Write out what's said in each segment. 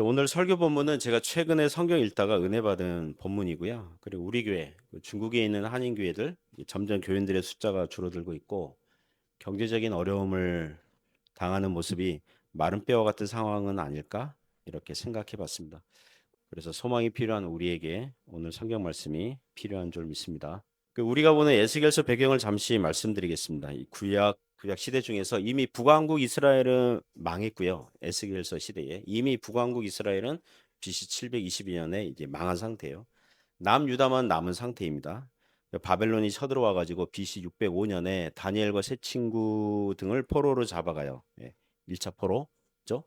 오늘 설교 본문은 제가 최근에 성경 읽다가 은혜 받은 본문이고요. 그리고 우리 교회, 중국에 있는 한인 교회들 점점 교인들의 숫자가 줄어들고 있고 경제적인 어려움을 당하는 모습이 마른 뼈와 같은 상황은 아닐까 이렇게 생각해 봤습니다. 그래서 소망이 필요한 우리에게 오늘 성경 말씀이 필요한 줄 믿습니다. 우리가 보는 에스겔서 배경을 잠시 말씀드리겠습니다. 이 구약 시대 중에서 이미 북왕국 이스라엘은 망했고요. 에스겔서 시대에 이미 북왕국 이스라엘은 BC 722년에 이제 망한 상태예요. 남유다만 남은 상태입니다. 바벨론이 쳐들어와 가지고 BC 605년에 다니엘과 세 친구 등을 포로로 잡아가요. 1차 포로죠.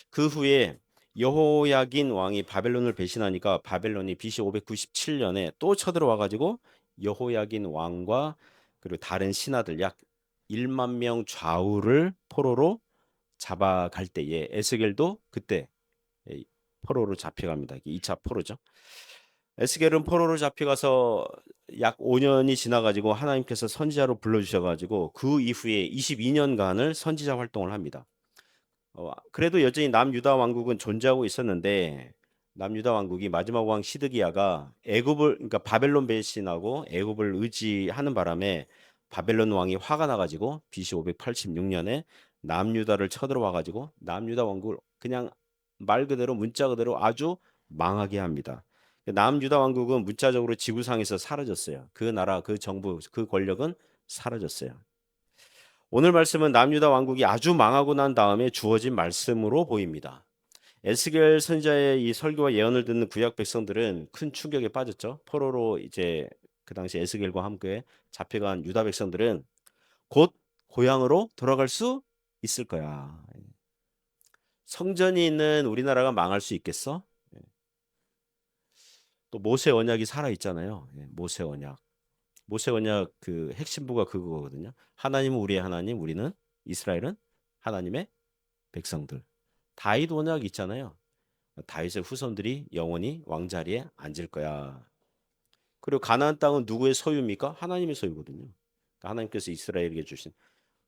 그 후에 여호야긴 왕이 바벨론을 배신하니까 바벨론이 BC 597년에 또 쳐들어와 가지고 여호야긴 왕과 그리고 다른 신하들 약 1만 명 좌우를 포로로 잡아갈 때에 에스겔도 그때 포로로 잡혀갑니다. 2차 포로죠. 에스겔은 포로로 잡혀가서 약 5년이 지나가지고 하나님께서 선지자로 불러주셔가지고 그 이후에 22년간을 선지자 활동을 합니다. 그래도 여전히 남유다 왕국은 존재하고 있었는데 남유다 왕국이 마지막 왕 시드기야가 그러니까 바벨론 배신하고 애굽을 의지하는 바람에 바벨론 왕이 화가 나가지고 BC 586년에 남유다를 쳐들어와 가지고 남유다 왕국을 그냥 말 그대로 문자 그대로 아주 망하게 합니다. 남유다 왕국은 문자적으로 지구상에서 사라졌어요. 그 나라, 그 정부, 그 권력은 사라졌어요. 오늘 말씀은 남유다 왕국이 아주 망하고 난 다음에 주어진 말씀으로 보입니다. 에스겔 선지자의 이 설교와 예언을 듣는 구약 백성들은 큰 충격에 빠졌죠. 포로로 이제 그 당시 에스겔과 함께 잡혀간 유다 백성들은 곧 고향으로 돌아갈 수 있을 거야. 성전이 있는 우리나라가 망할 수 있겠어? 또 모세 언약이 살아 있잖아요. 모세 언약. 모세 언약 그 핵심부가 그거거든요. 하나님은 우리의 하나님, 우리는 이스라엘은 하나님의 백성들. 다윗 언약 있잖아요. 다윗의 후손들이 영원히 왕자리에 앉을 거야. 그리고 가나안 땅은 누구의 소유입니까? 하나님의 소유거든요. 그러니까 하나님께서 이스라엘에게 주신.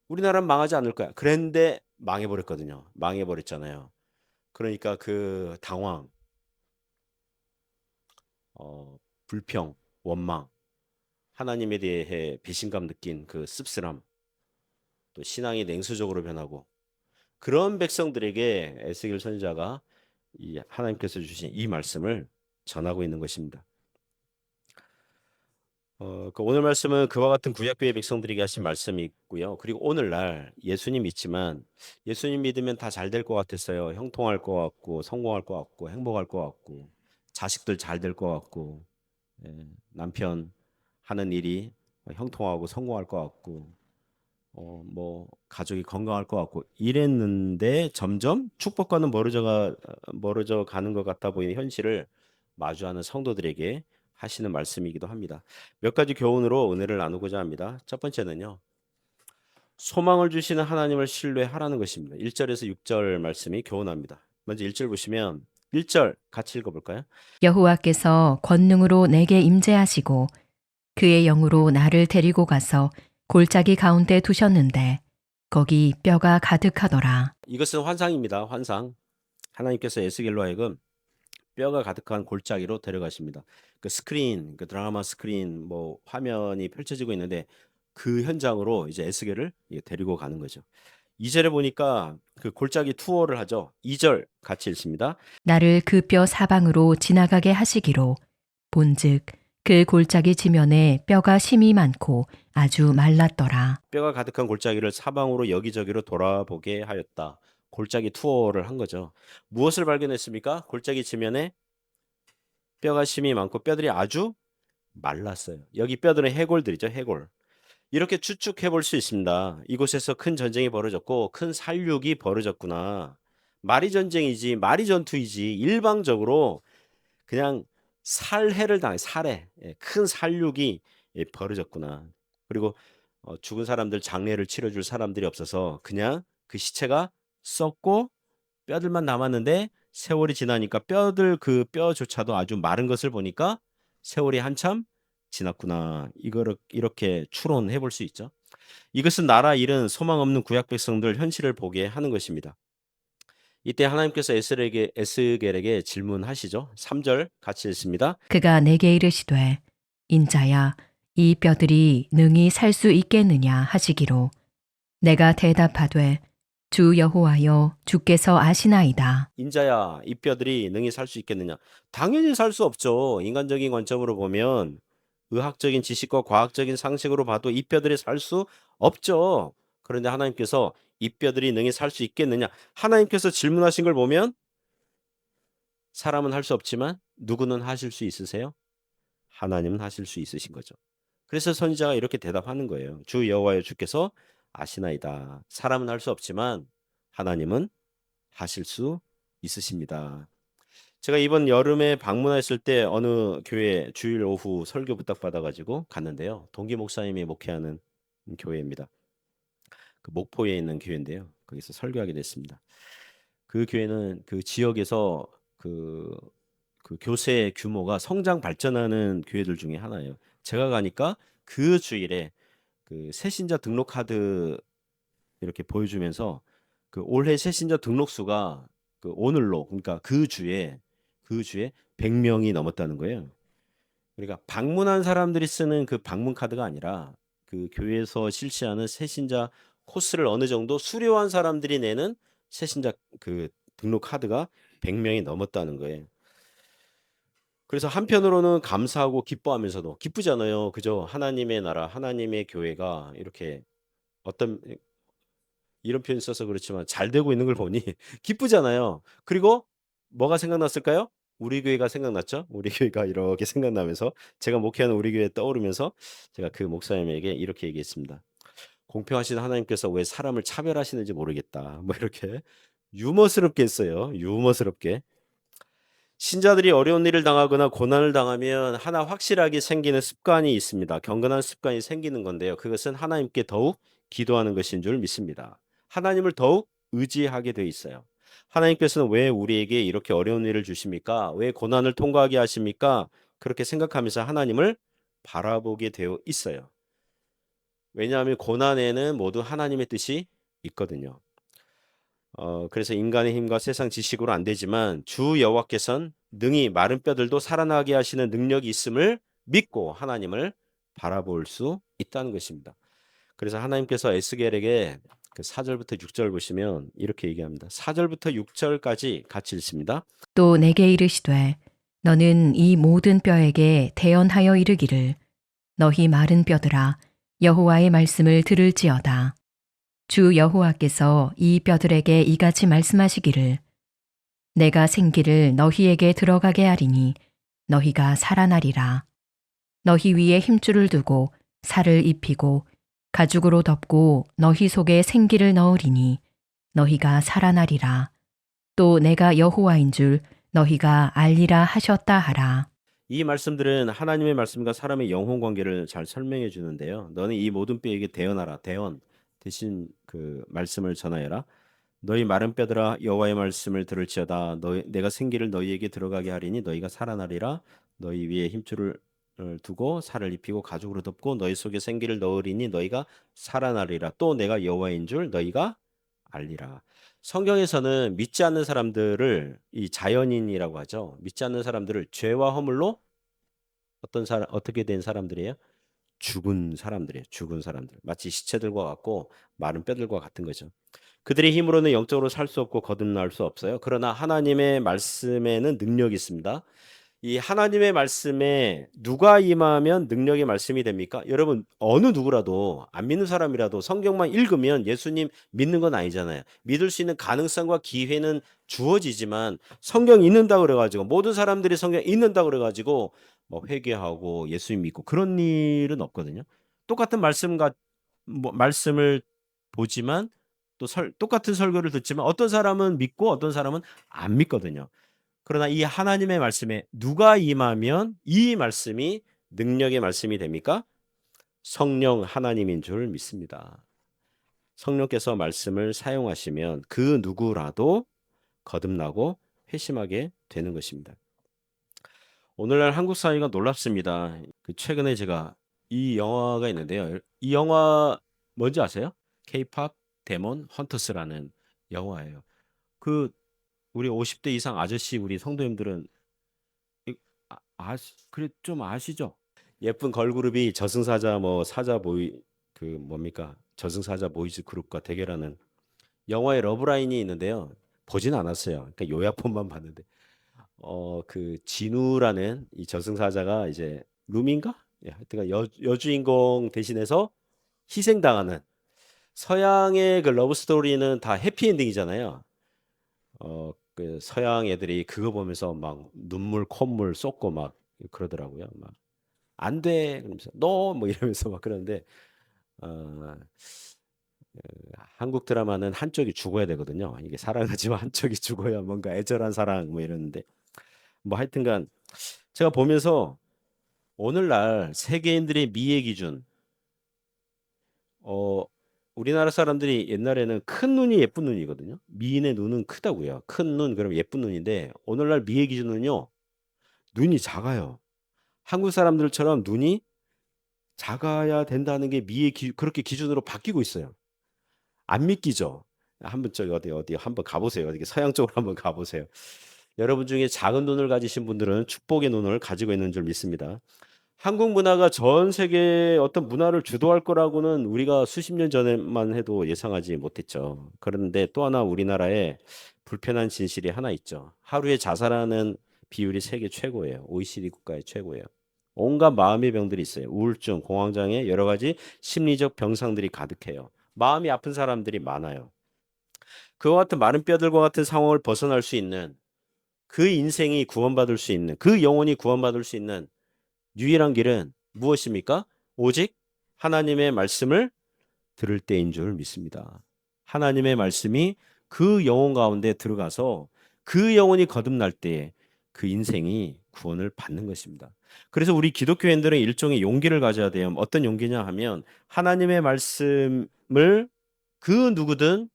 우리나라는 망하지 않을 거야. 그런데 망해버렸거든요. 망해버렸잖아요. 그러니까 그 당황, 불평, 원망, 하나님에 대해 배신감 느낀 그 씁쓸함, 또 신앙이 냉소적으로 변하고 그런 백성들에게 에스겔 선지자가 이 하나님께서 주신 이 말씀을 전하고 있는 것입니다. 오늘 말씀은 그와 같은 구약교회 백성들에게 하신 말씀이 있고요. 그리고 오늘날 예수님 믿지만 예수님 믿으면 다 잘 될 것 같았어요. 형통할 것 같고 성공할 것 같고 행복할 것 같고 자식들 잘 될 것 같고 남편 하는 일이 형통하고 성공할 것 같고 뭐 가족이 건강할 것 같고 이랬는데 점점 축복과는 멀어져 가는 것 같아 보이는 현실을 마주하는 성도들에게 하시는 말씀이기도 합니다. 몇 가지 교훈으로 은혜를 나누고자 합니다. 첫 번째는요. 소망을 주시는 하나님을 신뢰하라는 것입니다. 1절에서 6절 말씀이 교훈합니다. 먼저 1절 보시면 1절 같이 읽어볼까요? 여호와께서 권능으로 내게 임재하시고 그의 영으로 나를 데리고 가서 골짜기 가운데 두셨는데 거기 뼈가 가득하더라. 이것은 환상입니다. 환상. 하나님께서 에스겔로 하여금 뼈가 가득한 골짜기로 데려가십니다. 그 스크린, 그 드라마 스크린 뭐 화면이 펼쳐지고 있는데 그 현장으로 이제 에스겔을 데리고 가는 거죠. 2절에 보니까 그 골짜기 투어를 하죠. 2절 같이 읽습니다. 나를 그 뼈 사방으로 지나가게 하시기로 본즉 그 골짜기 지면에 뼈가 심이 많고 아주 말랐더라. 뼈가 가득한 골짜기를 사방으로 여기저기로 돌아보게 하였다. 골짜기 투어를 한 거죠. 무엇을 발견했습니까? 골짜기 지면에 뼈가 심이 많고 뼈들이 아주 말랐어요. 여기 뼈들은 해골들이죠, 해골. 이렇게 추측해 볼 수 있습니다. 이곳에서 큰 전쟁이 벌어졌고 큰 살육이 벌어졌구나. 말이 전쟁이지, 말이 전투이지. 일방적으로 그냥 살해를 당해, 살해. 큰 살육이 벌어졌구나. 그리고 죽은 사람들 장례를 치러줄 사람들이 없어서 그냥 그 시체가 썩고 뼈들만 남았는데 세월이 지나니까 그 뼈조차도 아주 마른 것을 보니까 세월이 한참 지났구나. 이거를 이렇게 추론해 볼 수 있죠. 이것은 나라 잃은 소망 없는 구약 백성들 현실을 보게 하는 것입니다. 이때 하나님께서 에스겔에게 질문하시죠. 3절 같이 읽습니다. 그가 내게 이르시되 인자야 이 뼈들이 능히 살 수 있겠느냐 하시기로 내가 대답하되 주 여호와여 주께서 아시나이다. 인자야, 이 뼈들이 능히 살 수 있겠느냐? 당연히 살 수 없죠. 인간적인 관점으로 보면 의학적인 지식과 과학적인 상식으로 봐도 이 뼈들이 살 수 없죠. 그런데 하나님께서 이 뼈들이 능히 살 수 있겠느냐? 하나님께서 질문하신 걸 보면 사람은 할 수 없지만 누구는 하실 수 있으세요? 하나님은 하실 수 있으신 거죠. 그래서 선지자가 이렇게 대답하는 거예요. 주 여호와여 주께서 아시나이다. 사람은 할 수 없지만 하나님은 하실 수 있으십니다. 제가 이번 여름에 방문했을 때 어느 교회 주일 오후 설교 부탁받아 가지고 갔는데요. 동기 목사님이 목회하는 교회입니다. 그 목포에 있는 교회인데요. 거기서 설교하게 됐습니다. 그 교회는 그 지역에서 그, 그 교세 규모가 성장 발전하는 교회들 중에 하나예요. 제가 가니까 그 주일에 그 새신자 등록 카드 이렇게 보여주면서 그 올해 새신자 등록 수가 그 오늘로 그러니까 그 주에 100명이 넘었다는 거예요. 그러니까 방문한 사람들이 쓰는 그 방문 카드가 아니라 그 교회에서 실시하는 새신자 코스를 어느 정도 수료한 사람들이 내는 새신자 그 등록 카드가 100명이 넘었다는 거예요. 그래서 한편으로는 감사하고 기뻐하면서도 기쁘잖아요. 그죠? 하나님의 나라, 하나님의 교회가 이렇게 어떤 이런 표현 써서 그렇지만 잘 되고 있는 걸 보니 기쁘잖아요. 그리고 뭐가 생각났을까요? 우리 교회가 생각났죠. 우리 교회가 이렇게 생각나면서 제가 목회하는 우리 교회 떠오르면서 제가 그 목사님에게 이렇게 얘기했습니다. 공평하신 하나님께서 왜 사람을 차별하시는지 모르겠다. 뭐 이렇게 유머스럽게 했어요. 유머스럽게. 신자들이 어려운 일을 당하거나 고난을 당하면 하나 확실하게 생기는 습관이 있습니다. 경건한 습관이 생기는 건데요. 그것은 하나님께 더욱 기도하는 것인 줄 믿습니다. 하나님을 더욱 의지하게 돼 있어요. 하나님께서는 왜 우리에게 이렇게 어려운 일을 주십니까? 왜 고난을 통과하게 하십니까? 그렇게 생각하면서 하나님을 바라보게 되어 있어요. 왜냐하면 고난에는 모두 하나님의 뜻이 있거든요. 그래서 인간의 힘과 세상 지식으로 안 되지만 주 여호와께서는 능히 마른 뼈들도 살아나게 하시는 능력이 있음을 믿고 하나님을 바라볼 수 있다는 것입니다. 그래서 하나님께서 에스겔에게 그 4절부터 6절 보시면 이렇게 얘기합니다. 4절부터 6절까지 같이 읽습니다. 또 내게 이르시되 너는 이 모든 뼈에게 대언하여 이르기를 너희 마른 뼈들아 여호와의 말씀을 들을지어다. 주 여호와께서 이 뼈들에게 이같이 말씀하시기를 내가 생기를 너희에게 들어가게 하리니 너희가 살아나리라. 너희 위에 힘줄을 두고 살을 입히고 가죽으로 덮고 너희 속에 생기를 넣으리니 너희가 살아나리라. 또 내가 여호와인 줄 너희가 알리라 하셨다 하라. 이 말씀들은 하나님의 말씀과 사람의 영혼 관계를 잘 설명해 주는데요. 너는 이 모든 뼈에게 대언하라. 대언 대신 그 말씀을 전하여라. 너희 마른 뼈들아 여호와의 말씀을 들을지어다. 내가 생기를 너희에게 들어가게 하리니 너희가 살아나리라. 너희 위에 힘줄을 두고 살을 입히고 가죽으로 덮고 너희 속에 생기를 넣으리니 너희가 살아나리라. 또 내가 여호와인 줄 너희가 알리라. 성경에서는 믿지 않는 사람들을 이 자연인이라고 하죠. 믿지 않는 사람들을 죄와 허물로 어떻게 된 사람들이에요? 죽은 사람들이에요. 죽은 사람들. 마치 시체들과 같고 마른 뼈들과 같은 거죠. 그들의 힘으로는 영적으로 살 수 없고 거듭날 수 없어요. 그러나 하나님의 말씀에는 능력이 있습니다. 이 하나님의 말씀에 누가 임하면 능력의 말씀이 됩니까? 여러분 어느 누구라도 안 믿는 사람이라도 성경만 읽으면 예수님 믿는 건 아니잖아요. 믿을 수 있는 가능성과 기회는 주어지지만 성경 읽는다고 그래가지고 모든 사람들이 성경 읽는다고 그래가지고 뭐 회개하고 예수님 믿고 그런 일은 없거든요. 똑같은 말씀을 보지만 또 똑같은 설교를 듣지만 어떤 사람은 믿고 어떤 사람은 안 믿거든요. 그러나 이 하나님의 말씀에 누가 임하면 이 말씀이 능력의 말씀이 됩니까? 성령 하나님인 줄 믿습니다. 성령께서 말씀을 사용하시면 그 누구라도 거듭나고 회심하게 되는 것입니다. 오늘날 한국 사회가 놀랍습니다. 최근에 제가 이 영화가 있는데요. 이 영화 뭔지 아세요? K-pop 데몬 헌터스라는 영화예요. 그 우리 50대 이상 아저씨 우리 성도님들은 그래 좀 아시죠? 예쁜 걸그룹이 저승사자 뭐 사자 보이 그 뭡니까? 저승사자 보이즈 그룹과 대결하는 영화의 러브라인이 있는데요. 보진 않았어요. 그러니까 요약본만 봤는데 그 진우라는 이 저승사자가 이제 룸인가? 예, 하여튼 여주인공 대신해서 희생당하는 서양의 그 러브 스토리는 다 해피엔딩이잖아요. 그 서양 애들이 그거 보면서 막 눈물 콧물 쏟고 막 그러더라고요. 막 안 돼. 그러면서 너 뭐 이러면서 막 그러는데 어, 한국 드라마는 한쪽이 죽어야 되거든요. 이게 사랑하지만 한쪽이 죽어야 뭔가 애절한 사랑 뭐 이러는데 뭐 하여튼간 제가 보면서 오늘날 세계인들의 미의 기준 어 우리나라 사람들이 옛날에는 큰 눈이 예쁜 눈이거든요. 미인의 눈은 크다고요. 큰 눈 그럼 예쁜 눈인데 오늘날 미의 기준은요. 눈이 작아요. 한국 사람들처럼 눈이 작아야 된다는 게 그렇게 기준으로 바뀌고 있어요. 안 믿기죠? 한번 저기 어디 한번 가보세요. 어디 서양 쪽으로 한번 가보세요. 여러분 중에 작은 눈을 가지신 분들은 축복의 눈을 가지고 있는 줄 믿습니다. 한국 문화가 전 세계의 어떤 문화를 주도할 거라고는 우리가 수십 년 전에만 해도 예상하지 못했죠. 그런데 또 하나 우리나라에 불편한 진실이 하나 있죠. 하루에 자살하는 비율이 세계 최고예요. OECD 국가의 최고예요. 온갖 마음의 병들이 있어요. 우울증, 공황장애, 여러 가지 심리적 병상들이 가득해요. 마음이 아픈 사람들이 많아요. 그와 같은 마른 뼈들과 같은 상황을 벗어날 수 있는 그 인생이 구원받을 수 있는 그 영혼이 구원받을 수 있는 유일한 길은 무엇입니까? 오직 하나님의 말씀을 들을 때인 줄 믿습니다. 하나님의 말씀이 그 영혼 가운데 들어가서 그 영혼이 거듭날 때에 그 인생이 구원을 받는 것입니다. 그래서 우리 기독교인들은 일종의 용기를 가져야 돼요. 어떤 용기냐 하면 하나님의 말씀을 그 누구든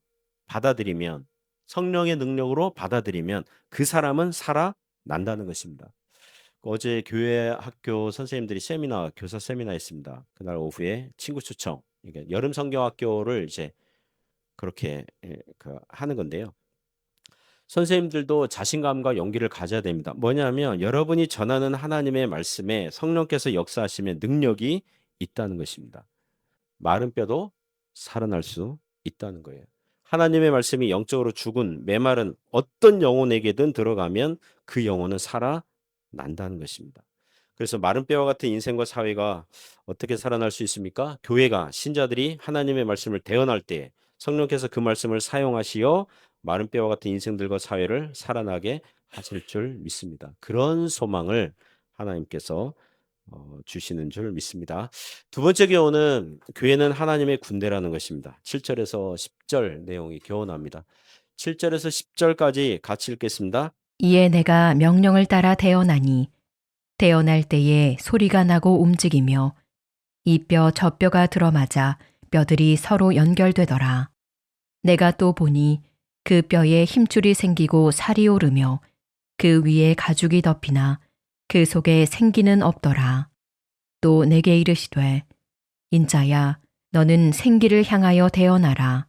받아들이면 성령의 능력으로 받아들이면 그 사람은 살아난다는 것입니다. 어제 교회 학교 선생님들이 교사 세미나 했습니다. 그날 오후에 친구 초청, 그러니까 여름 성경학교를 이제 그렇게 하는 건데요. 선생님들도 자신감과 용기를 가져야 됩니다. 뭐냐면 여러분이 전하는 하나님의 말씀에 성령께서 역사하시면 능력이 있다는 것입니다. 마른 뼈도 살아날 수 있다는 거예요. 하나님의 말씀이 영적으로 죽은 메마른 어떤 영혼에게든 들어가면 그 영혼은 살아난다는 것입니다. 그래서 마른 뼈와 같은 인생과 사회가 어떻게 살아날 수 있습니까? 교회가 신자들이 하나님의 말씀을 대언할 때 성령께서 그 말씀을 사용하시어 마른 뼈와 같은 인생들과 사회를 살아나게 하실 줄 믿습니다. 그런 소망을 하나님께서 주시는 줄 믿습니다. 두 번째 교훈은 교회는 하나님의 군대라는 것입니다. 7절에서 10절 내용이 교훈합니다. 7절에서 10절까지 같이 읽겠습니다. 이에 내가 명령을 따라 대언하니 대언할 때에 소리가 나고 움직이며 이 뼈 저 뼈가 들어맞아 뼈들이 서로 연결되더라. 내가 또 보니 그 뼈에 힘줄이 생기고 살이 오르며 그 위에 가죽이 덮이나 그 속에 생기는 없더라. 또 내게 이르시되 인자야 너는 생기를 향하여 대언하라.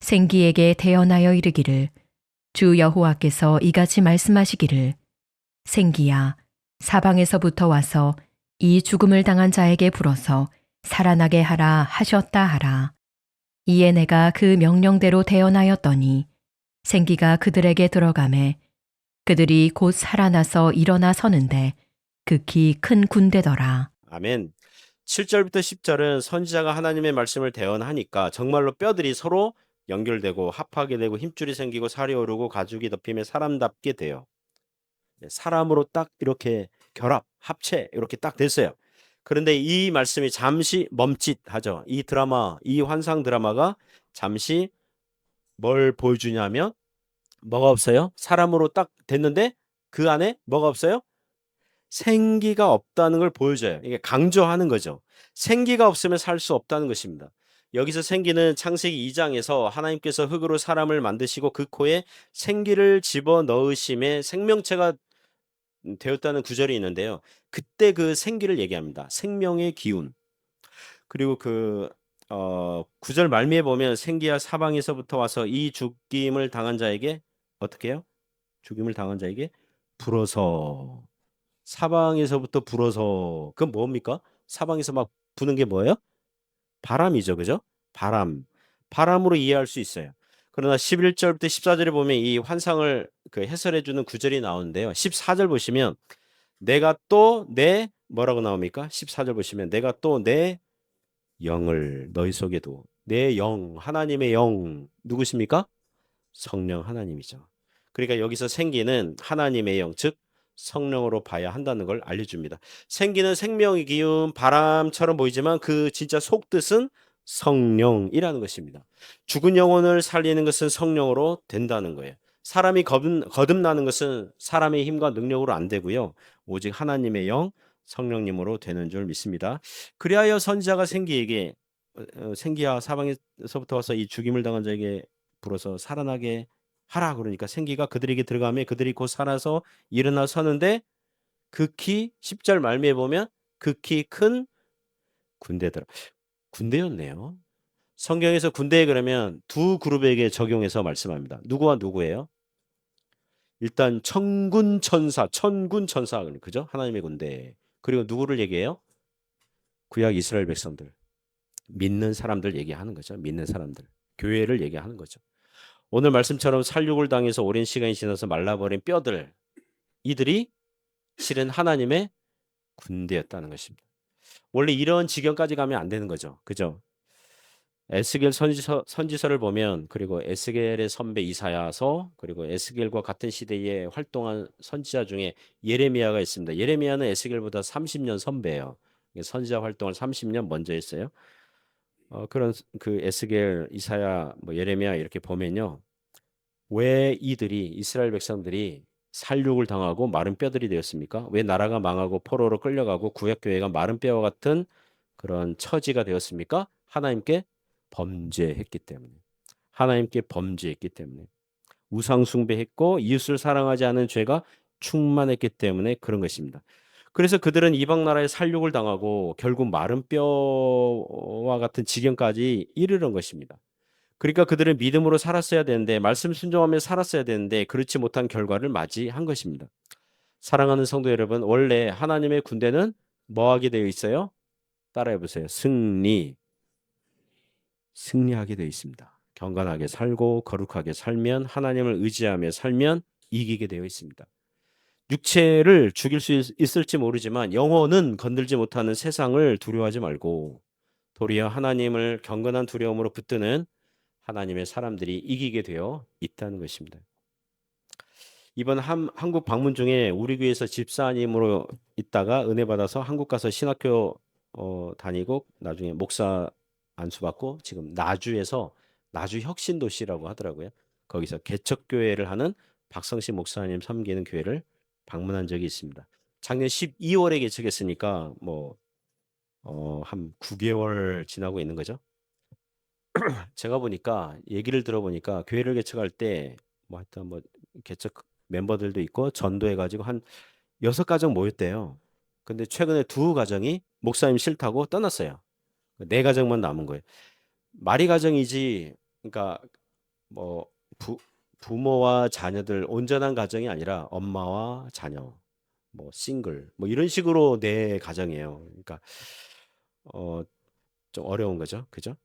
생기에게 대언하여 이르기를 주 여호와께서 이같이 말씀하시기를 생기야 사방에서부터 와서 이 죽음을 당한 자에게 불어서 살아나게 하라 하셨다 하라. 이에 내가 그 명령대로 대언하였더니 생기가 그들에게 들어가매 그들이 곧 살아나서 일어나 서는데 극히 큰 군대더라. 아멘. 7절부터 10절은 선지자가 하나님의 말씀을 대언하니까 정말로 뼈들이 서로 연결되고 합하게 되고 힘줄이 생기고 살이 오르고 가죽이 덮이며 사람답게 돼요. 사람으로 딱 이렇게 결합, 합체 이렇게 딱 됐어요. 그런데 이 말씀이 잠시 멈칫하죠. 이 환상 드라마가 잠시 뭘 보여주냐면 뭐가 없어요? 사람으로 딱 됐는데 그 안에 뭐가 없어요? 생기가 없다는 걸 보여줘요. 이게 강조하는 거죠. 생기가 없으면 살 수 없다는 것입니다. 여기서 생기는 창세기 2장에서 하나님께서 흙으로 사람을 만드시고 그 코에 생기를 집어넣으심에 생명체가 되었다는 구절이 있는데요. 그때 그 생기를 얘기합니다. 생명의 기운. 그리고 구절 말미에 보면 생기야 사방에서부터 와서 이 죽임을 당한 자에게 어떻게 해요? 죽임을 당한 자에게 불어서 사방에서부터 불어서 그건 뭡니까? 사방에서 막 부는 게 뭐예요? 바람이죠. 그죠? 바람. 바람으로 이해할 수 있어요. 그러나 11절부터 14절에 보면 이 환상을 그 해설해 주는 구절이 나오는데요. 14절 보시면 내가 또 내 뭐라고 나옵니까? 14절 보시면 내가 또 내 영을 너희 속에 도 내 영, 하나님의 영 누구십니까? 성령 하나님이죠. 그러니까 여기서 생기는 하나님의 영, 즉 성령으로 봐야 한다는 걸 알려줍니다. 생기는 생명의 기운, 바람처럼 보이지만 그 진짜 속뜻은 성령이라는 것입니다. 죽은 영혼을 살리는 것은 성령으로 된다는 거예요. 사람이 거듭나는 것은 사람의 힘과 능력으로 안 되고요. 오직 하나님의 영, 성령님으로 되는 줄 믿습니다. 그리하여 선지자가 생기야 사방에서부터 와서 이 죽임을 당한 자에게 불어서 살아나게 하라 그러니까 생기가 그들에게 들어가면 그들이 곧 살아서 일어나 서는데 극히 10절 말미에 보면 극히 큰 군대더라. 군대였네요. 성경에서 군대 그러면 두 그룹에게 적용해서 말씀합니다. 누구와 누구예요? 일단 천군 천사 그죠? 하나님의 군대. 그리고 누구를 얘기해요? 구약 이스라엘 백성들. 믿는 사람들 얘기하는 거죠. 믿는 사람들. 교회를 얘기하는 거죠. 오늘 말씀처럼 살육을 당해서 오랜 시간이 지나서 말라버린 뼈들 이들이 실은 하나님의 군대였다는 것입니다. 원래 이런 지경까지 가면 안 되는 거죠. 그죠? 에스겔 선지서를 보면 그리고 에스겔의 선배 이사야서 그리고 에스겔과 같은 시대에 활동한 선지자 중에 예레미야가 있습니다. 예레미야는 에스겔보다 30년 선배예요. 선지자 활동을 30년 먼저 했어요. 그런 그 에스겔, 이사야, 뭐 예레미야 이렇게 보면요. 왜 이들이 이스라엘 백성들이 살육을 당하고 마른 뼈들이 되었습니까? 왜 나라가 망하고 포로로 끌려가고 구약 교회가 마른 뼈와 같은 그런 처지가 되었습니까? 하나님께 범죄했기 때문에. 하나님께 범죄했기 때문에. 우상 숭배했고 이웃을 사랑하지 않은 죄가 충만했기 때문에 그런 것입니다. 그래서 그들은 이방 나라에 살육을 당하고 결국 마른 뼈와 같은 지경까지 이르는 것입니다. 그러니까 그들은 믿음으로 살았어야 되는데 말씀 순종하며 살았어야 되는데 그렇지 못한 결과를 맞이한 것입니다. 사랑하는 성도 여러분, 원래 하나님의 군대는 뭐 하게 되어 있어요? 따라해 보세요. 승리하게 되어 있습니다. 경건하게 살고 거룩하게 살면 하나님을 의지하며 살면 이기게 되어 있습니다. 육체를 죽일 수 있을지 모르지만 영혼은 건들지 못하는 세상을 두려워하지 말고 도리어 하나님을 경건한 두려움으로 붙드는 하나님의 사람들이 이기게 되어 있다는 것입니다. 이번 한국 방문 중에 우리 교회에서 집사님으로 있다가 은혜 받아서 한국 가서 신학교 다니고 나중에 목사 안수받고 지금 나주 혁신도시라고 하더라고요. 거기서 개척교회를 하는 박성신 목사님 섬기는 교회를 방문한 적이 있습니다. 작년 12월에 개척했으니까 한 9개월 지나고 있는 거죠. 제가 보니까 얘기를 들어보니까 교회를 개척할 때 하여튼 개척 멤버들도 있고 전도해 가지고 한 6가정 모였대요. 근데 최근에 2가정이 목사님 싫다고 떠났어요. 4가정만 남은 거예요. 말이 가정이지 그러니까 뭐 부모와 자녀들 온전한 가정이 아니라 엄마와 자녀 싱글 이런 식으로 4가정이에요. 그러니까 좀 어려운 거죠. 그죠?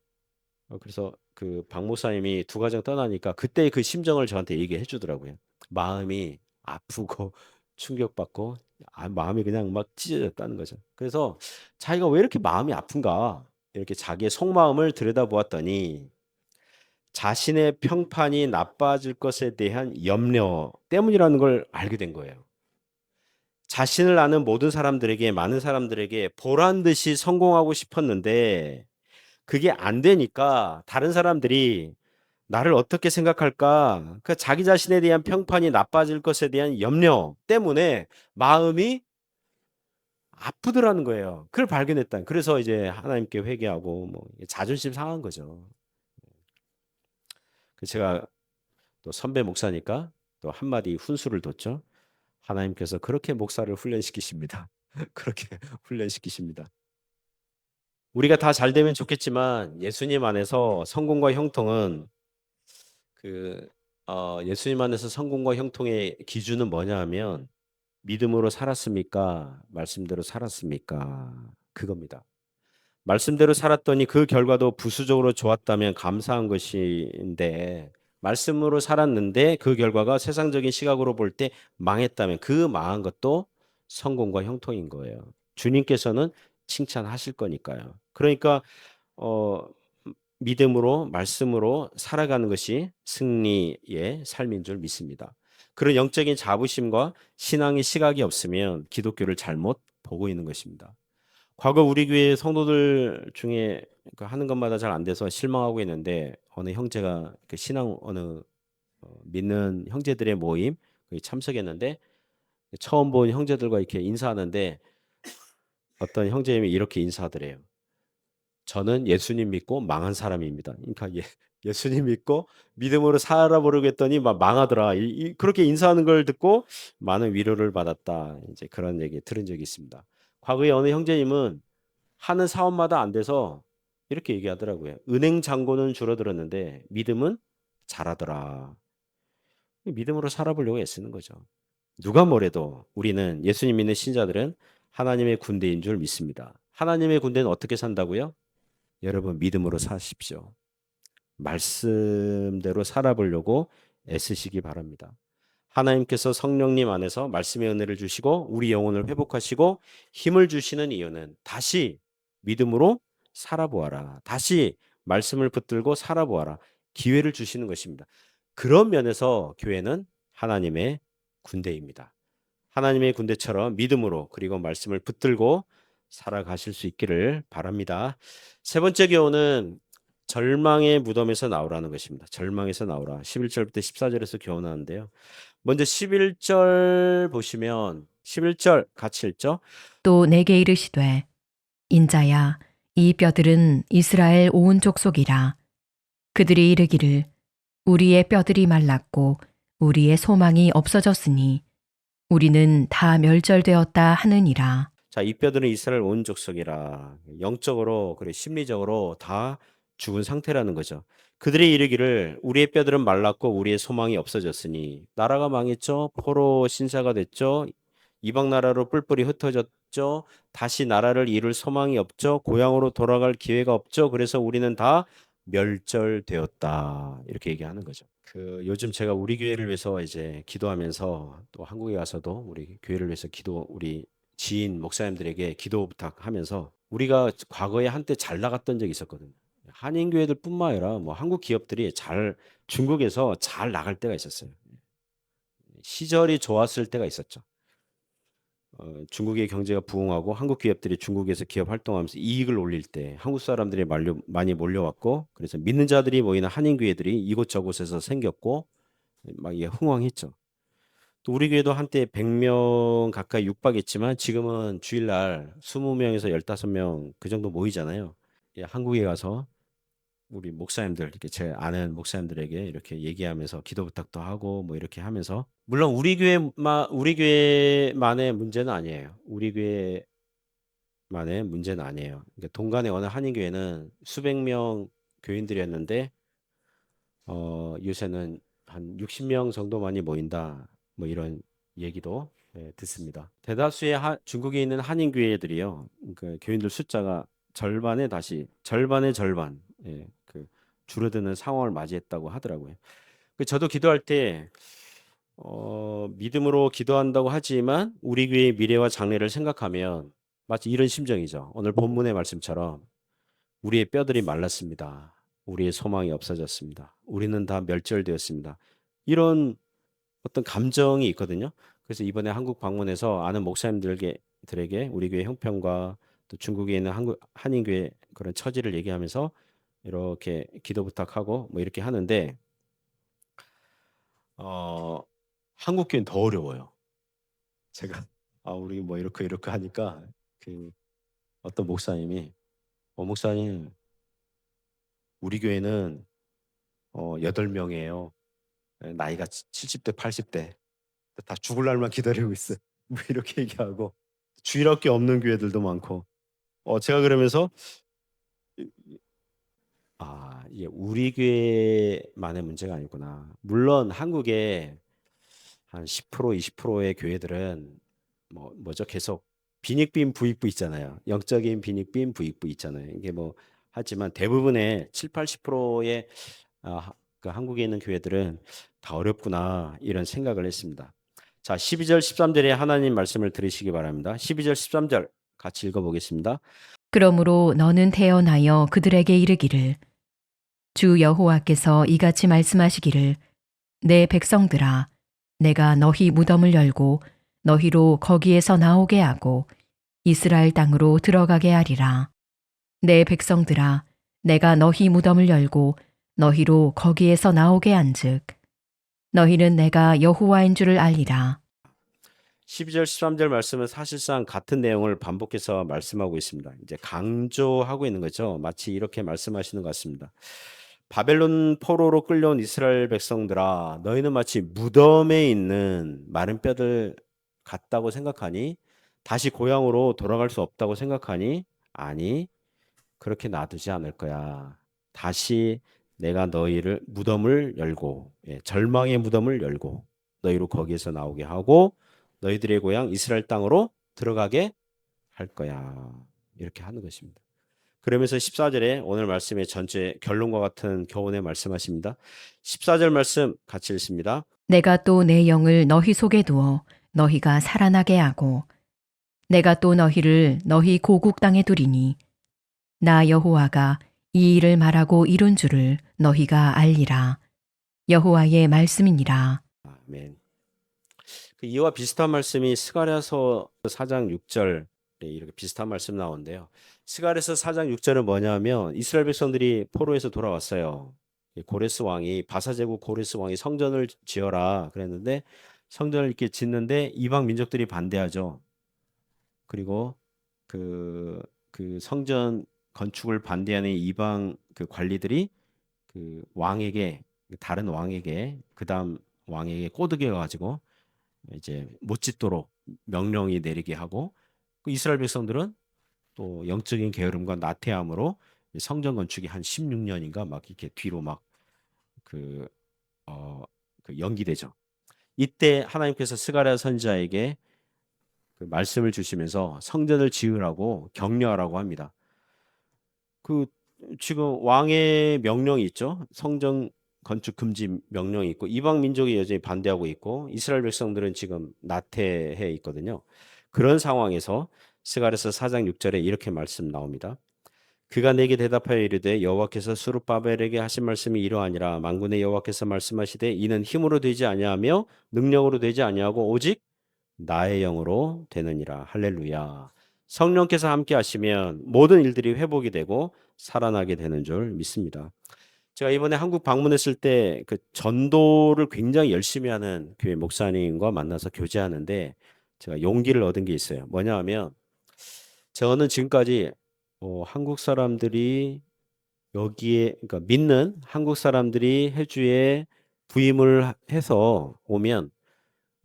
그래서 그 박 목사님이 2가정 떠나니까 그때 그 심정을 저한테 얘기해 주더라고요. 마음이 아프고 충격받고 마음이 그냥 막 찢어졌다는 거죠. 그래서 자기가 왜 이렇게 마음이 아픈가 이렇게 자기의 속마음을 들여다보았더니 자신의 평판이 나빠질 것에 대한 염려 때문이라는 걸 알게 된 거예요. 자신을 아는 모든 사람들에게 많은 사람들에게 보란 듯이 성공하고 싶었는데 그게 안 되니까 다른 사람들이 나를 어떻게 생각할까? 그 자기 자신에 대한 평판이 나빠질 것에 대한 염려 때문에 마음이 아프더라는 거예요. 그걸 발견했다. 그래서 이제 하나님께 회개하고 자존심 상한 거죠. 제가 또 선배 목사니까 또 한마디 훈수를 뒀죠. 하나님께서 그렇게 목사를 훈련시키십니다. 그렇게 훈련시키십니다. 우리가 다 잘 되면 좋겠지만 예수님 안에서 성공과 형통은 그 예수님 안에서 성공과 형통의 기준은 뭐냐 하면 믿음으로 살았습니까? 말씀대로 살았습니까? 그겁니다. 말씀대로 살았더니 그 결과도 부수적으로 좋았다면 감사한 것인데 말씀으로 살았는데 그 결과가 세상적인 시각으로 볼 때 망했다면 그 망한 것도 성공과 형통인 거예요. 주님께서는 칭찬하실 거니까요. 그러니까 어, 믿음으로 말씀으로 살아가는 것이 승리의 삶인 줄 믿습니다. 그런 영적인 자부심과 신앙의 시각이 없으면 기독교를 잘못 보고 있는 것입니다. 과거 우리 교회 성도들 중에 그 하는 것마다 잘 안 돼서 실망하고 있는데 어느 형제가 그 신앙 어느 믿는 형제들의 모임 거기 참석했는데 처음 본 형제들과 이렇게 인사하는데 어떤 형제님이 이렇게 인사하더래요. 저는 예수님 믿고 망한 사람입니다. 그러니까 예수님 믿고 믿음으로 살아보려고 했더니 막 망하더라. 그렇게 인사하는 걸 듣고 많은 위로를 받았다. 이제 그런 얘기 들은 적이 있습니다. 과거에 어느 형제님은 하는 사업마다 안 돼서 이렇게 얘기하더라고요. 은행 잔고는 줄어들었는데 믿음은 잘하더라. 믿음으로 살아보려고 애쓰는 거죠. 누가 뭐래도 우리는 예수님 믿는 신자들은 하나님의 군대인 줄 믿습니다. 하나님의 군대는 어떻게 산다고요? 여러분 믿음으로 사십시오. 말씀대로 살아보려고 애쓰시기 바랍니다. 하나님께서 성령님 안에서 말씀의 은혜를 주시고 우리 영혼을 회복하시고 힘을 주시는 이유는 다시 믿음으로 살아보아라. 다시 말씀을 붙들고 살아보아라. 기회를 주시는 것입니다. 그런 면에서 교회는 하나님의 군대입니다. 하나님의 군대처럼 믿음으로 그리고 말씀을 붙들고 살아가실 수 있기를 바랍니다. 세 번째 교훈은 절망의 무덤에서 나오라는 것입니다. 절망에서 나오라. 11절부터 14절에서 교훈하는데요. 먼저 11절 보시면 11절 같이 읽죠. 또 내게 이르시되 인자야 이 뼈들은 이스라엘 온 족속이라. 그들이 이르기를 우리의 뼈들이 말랐고 우리의 소망이 없어졌으니 우리는 다 멸절되었다 하느니라. 자, 이 뼈들은 이스라엘 온 족속이라. 영적으로 그리고 심리적으로 다 죽은 상태라는 거죠. 그들이 이르기를 우리의 뼈들은 말랐고 우리의 소망이 없어졌으니 나라가 망했죠. 포로 신사가 됐죠. 이방 나라로 뿔뿔이 흩어졌죠. 다시 나라를 이룰 소망이 없죠. 고향으로 돌아갈 기회가 없죠. 그래서 우리는 다 멸절되었다. 이렇게 얘기하는 거죠. 그 요즘 제가 우리 교회를 위해서 이제 기도하면서 또 한국에 가서도 우리 교회를 위해서 우리 지인 목사님들에게 기도 부탁하면서 우리가 과거에 한때 잘 나갔던 적이 있었거든요. 한인 교회들뿐만 아니라 뭐 한국 기업들이 중국에서 잘 나갈 때가 있었어요. 시절이 좋았을 때가 있었죠. 중국의 경제가 부흥하고 한국 기업들이 중국에서 기업 활동하면서 이익을 올릴 때 한국 사람들이 많이 몰려왔고 그래서 믿는 자들이 모이는 한인 교회들이 이곳저곳에서 생겼고 막 이게 흥왕했죠. 또 우리 교회도 한때 100명 가까이 육박했지만 지금은 주일날 20명에서 15명 그 정도 모이잖아요. 예, 한국에 가서 우리 목사님들 이렇게 제 아는 목사님들에게 이렇게 얘기하면서 기도 부탁도 하고 뭐 이렇게 하면서 물론 우리 교회만의 문제는 아니에요. 우리 교회만의 문제는 아니에요. 그러니까 동간의 어느 한인 교회는 수백 명 교인들이었는데 요새는 한 60명 정도만이 모인다. 뭐 이런 얘기도 예, 듣습니다. 대다수의 중국에 있는 한인 교회들이요. 그 교인들 숫자가 절반의 절반 예, 그 줄어드는 상황을 맞이했다고 하더라고요. 저도 기도할 때 믿음으로 기도한다고 하지만 우리 교회의 미래와 장래를 생각하면 마치 이런 심정이죠. 오늘 본문의 말씀처럼 우리의 뼈들이 말랐습니다. 우리의 소망이 없어졌습니다. 우리는 다 멸절되었습니다. 이런 어떤 감정이 있거든요. 그래서 이번에 한국 방문해서 아는 목사님들에게 우리 교회 형편과 또 중국에 있는 한인 교회 그런 처지를 얘기하면서 이렇게 기도 부탁하고 뭐 이렇게 하는데 어, 한국 교회는 더 어려워요. 제가 우리 뭐 이렇게 하니까 그 어떤 목사님이 목사님 우리 교회는 8명이에요. 나이가 70대, 80대. 다 죽을 날만 기다리고 있어요. 뭐 이렇게 얘기하고 주일학교 없는 교회들도 많고 제가 그러면서 이게 우리 교회만의 문제가 아니구나. 물론 한국에 한 10%, 20%의 교회들은 뭐죠? 계속 빈익빈 부익부 있잖아요. 영적인 빈익빈 부익부 있잖아요. 이게 하지만 대부분의 7, 80%의 그 한국에 있는 교회들은 다 어렵구나 이런 생각을 했습니다. 자, 12절, 13절에 하나님 말씀을 들으시기 바랍니다. 12절, 13절 같이 읽어보겠습니다. 그러므로 너는 태어나여 그들에게 이르기를 주 여호와께서 이같이 말씀하시기를 내 백성들아 내가 너희 무덤을 열고 너희로 거기에서 나오게 하고 이스라엘 땅으로 들어가게 하리라. 내 백성들아 내가 너희 무덤을 열고 너희로 거기에서 나오게 한즉 너희는 내가 여호와인 줄을 알리라. 12절, 13절 말씀은 사실상 같은 내용을 반복해서 말씀하고 있습니다. 이제 강조하고 있는 거죠. 마치 이렇게 말씀하시는 것 같습니다. 바벨론 포로로 끌려온 이스라엘 백성들아, 너희는 마치 무덤에 있는 마른 뼈들 같다고 생각하니? 다시 고향으로 돌아갈 수 없다고 생각하니? 아니, 그렇게 놔두지 않을 거야. 다시 내가 너희를 무덤을 열고, 절망의 무덤을 열고, 너희로 거기에서 나오게 하고, 너희들의 고향 이스라엘 땅으로 들어가게 할 거야. 이렇게 하는 것입니다. 그러면서 14절에 오늘 말씀의 전체 결론과 같은 교훈의 말씀하십니다. 14절 말씀 같이 읽습니다. 내가 또 내 영을 너희 속에 두어 너희가 살아나게 하고 내가 또 너희를 너희 고국 땅에 두리니 나 여호와가 이 일을 말하고 이룬 줄을 너희가 알리라. 여호와의 말씀이니라. 아멘. 이와 비슷한 말씀이 스가랴서 4장 6절에 이렇게 비슷한 말씀 나오는데요. 스가랴서 4장 6절은 뭐냐면 이스라엘 백성들이 포로에서 돌아왔어요. 고레스 왕이 바사제국 고레스 왕이 성전을 지어라 그랬는데 성전을 이렇게 짓는데 이방 민족들이 반대하죠. 그리고 그 성전 건축을 반대하는 이방 그 관리들이 그 왕에게 다른 왕에게 그다음 왕에게 꼬드겨 가지고 이제 못 짓도록 명령이 내리게 하고 그 이스라엘 백성들은 또 영적인 게으름과 나태함으로 성전 건축이 한 16년인가 막 이렇게 뒤로 막 그 그 연기되죠. 이때 하나님께서 스가랴 선지자에게 그 말씀을 주시면서 성전을 지으라고 격려하라고 합니다. 그 지금 왕의 명령이 있죠. 성전 건축 금지 명령이 있고 이방 민족이 여전히 반대하고 있고 이스라엘 백성들은 지금 나태해 있거든요. 그런 상황에서 스가랴서 4장 6절에 이렇게 말씀 나옵니다. 그가 내게 대답하여 이르되 여호와께서 스룹바벨에게 하신 말씀이 이러하니라 만군의 여호와께서 말씀하시되 이는 힘으로 되지 아니하며 능력으로 되지 아니하고 오직 나의 영으로 되느니라. 할렐루야. 성령께서 함께 하시면 모든 일들이 회복이 되고 살아나게 되는 줄 믿습니다. 제가 이번에 한국 방문했을 때 그 전도를 굉장히 열심히 하는 교회 목사님과 만나서 교제하는데 제가 용기를 얻은 게 있어요. 뭐냐 하면 저는 지금까지 한국 사람들이 여기에 그러니까 믿는 한국 사람들이 해주에 부임을 해서 오면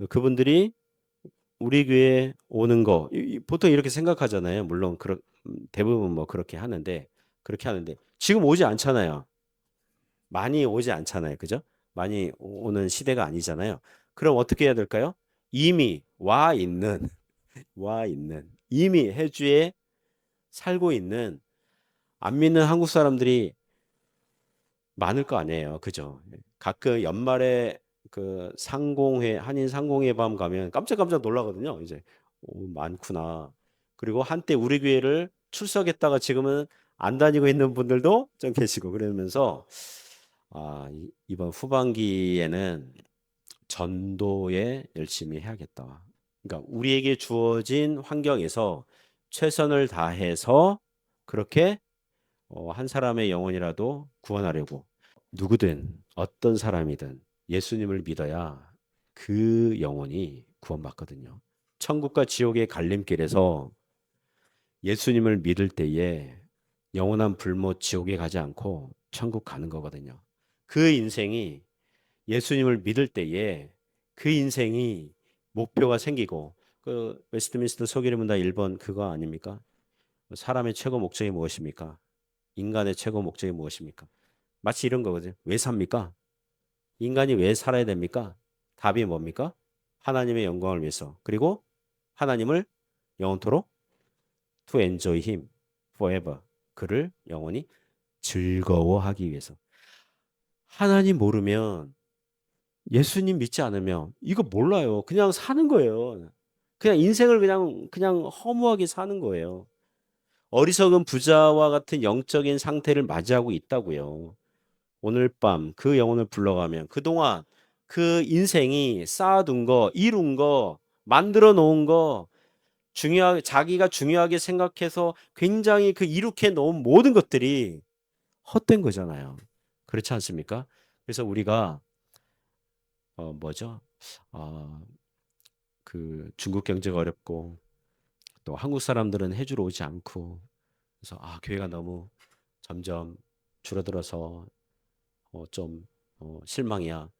그분들이 우리 교회에 오는 거 보통 이렇게 생각하잖아요. 물론 대부분 그렇게 하는데 지금 오지 않잖아요. 많이 오지 않잖아요. 그죠? 많이 오는 시대가 아니잖아요. 그럼 어떻게 해야 될까요? 이미 와 있는 이미 해주에 살고 있는 안 믿는 한국 사람들이 많을 거 아니에요. 그죠? 가끔 연말에 그 상공회, 한인 상공회 밤 가면 깜짝깜짝 놀라거든요. 이제 많구나. 그리고 한때 우리 교회를 출석했다가 지금은 안 다니고 있는 분들도 좀 계시고 그러면서 이번 후반기에는 전도에 열심히 해야겠다. 그러니까 우리에게 주어진 환경에서 최선을 다해서 그렇게 한 사람의 영혼이라도 구원하려고 누구든 어떤 사람이든 예수님을 믿어야 그 영혼이 구원받거든요. 천국과 지옥의 갈림길에서 예수님을 믿을 때에 영원한 불못 지옥에 가지 않고 천국 가는 거거든요. 그 인생이 예수님을 믿을 때에 그 인생이 목표가 생기고 그 웨스트민스터 소기의 문답 1번 그거 아닙니까? 사람의 최고 목적이 무엇입니까? 인간의 최고 목적이 무엇입니까? 마치 이런 거거든요. 왜 삽니까? 인간이 왜 살아야 됩니까? 답이 뭡니까? 하나님의 영광을 위해서. 그리고 하나님을 영원토록 to enjoy him forever. 그를 영원히 즐거워하기 위해서. 하나님 모르면 예수님 믿지 않으면 이거 몰라요. 그냥 사는 거예요. 그냥 인생을 그냥 허무하게 사는 거예요. 어리석은 부자와 같은 영적인 상태를 맞이하고 있다고요. 오늘 밤 그 영혼을 불러가면 그동안 그 인생이 쌓아둔 거, 이룬 거, 만들어 놓은 거, 자기가 중요하게 생각해서 굉장히 그 이룩해 놓은 모든 것들이 헛된 거잖아요. 그렇지 않습니까? 그래서 우리가 뭐죠? 어, 그 중국 경제가 어렵고 또 한국 사람들은 해주러 오지 않고 그래서 교회가 너무 점점 줄어들어서 좀 실망이야.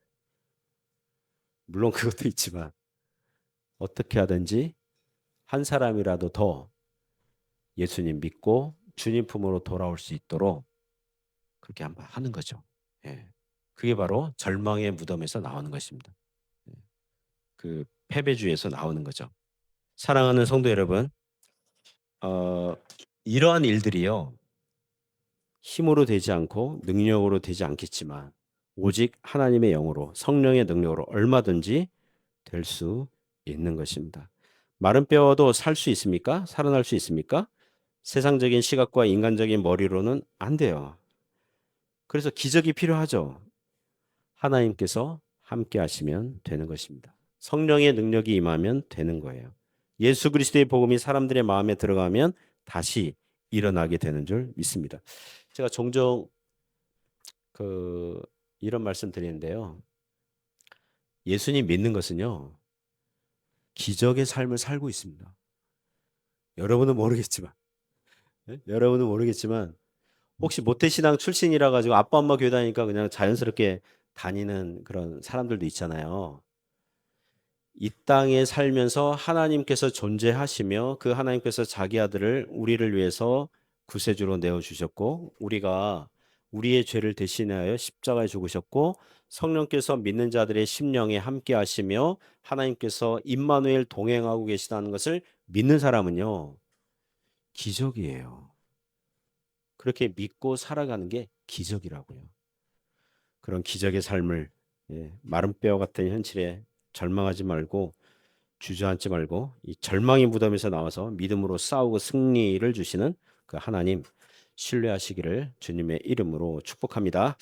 물론 그것도 있지만 어떻게 하든지 한 사람이라도 더 예수님 믿고 주님 품으로 돌아올 수 있도록 그렇게 한번 하는 거죠. 예. 그게 바로 절망의 무덤에서 나오는 것입니다. 예. 그 패배주의에서 나오는 거죠. 사랑하는 성도 여러분, 어, 이러한 일들이요. 힘으로 되지 않고 능력으로 되지 않겠지만 오직 하나님의 영으로 성령의 능력으로 얼마든지 될 수 있는 것입니다. 마른 뼈도 살 수 있습니까? 살아날 수 있습니까? 세상적인 시각과 인간적인 머리로는 안 돼요. 그래서 기적이 필요하죠. 하나님께서 함께 하시면 되는 것입니다. 성령의 능력이 임하면 되는 거예요. 예수 그리스도의 복음이 사람들의 마음에 들어가면 다시 일어나게 되는 줄 믿습니다. 제가 종종 이런 말씀 드리는데요. 예수님 믿는 것은요. 기적의 삶을 살고 있습니다. 여러분은 모르겠지만 여러분은 모르겠지만 혹시 모태신앙 출신이라 가지고 아빠 엄마 교회 다니니까 그냥 자연스럽게 다니는 그런 사람들도 있잖아요. 이 땅에 살면서 하나님께서 존재하시며 그 하나님께서 자기 아들을 우리를 위해서 구세주로 내어 주셨고 우리가 우리의 죄를 대신하여 십자가에 죽으셨고 성령께서 믿는 자들의 심령에 함께 하시며 하나님께서 임마누엘 동행하고 계시다는 것을 믿는 사람은요. 기적이에요. 그렇게 믿고 살아가는 게 기적이라고요. 그런 기적의 삶을 마른 뼈 같은 현실에 절망하지 말고 주저앉지 말고 이 절망의 무덤에서 나와서 믿음으로 싸우고 승리를 주시는 그 하나님 신뢰하시기를 주님의 이름으로 축복합니다.